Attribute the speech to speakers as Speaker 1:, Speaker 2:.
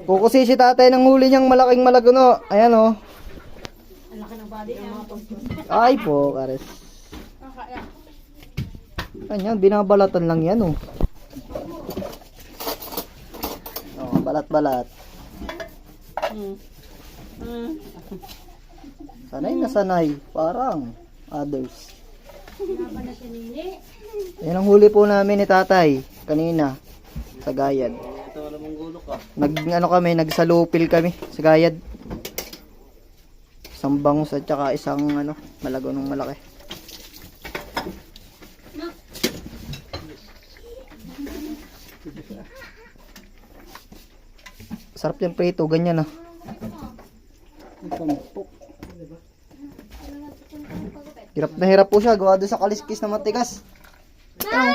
Speaker 1: Kukusi si tatay ng huli niyang malaking malaguno. Ayan o.
Speaker 2: Ang laki ng body niya.
Speaker 1: Ay po, kares. Ayan, binabalatan lang yan o. Oh, balat-balat. Sanay na sanay. Parang others. Ayan ang huli po namin ni tatay. Kanina. Sa Gayad. Nagsalupil kami sa Gayad. Isang bangus at saka isang malagonong malaki. Sarap yung prito, ganyan ah. Hirap na hirap po siya, gawa doon sa kaliskis na matigas. Ano?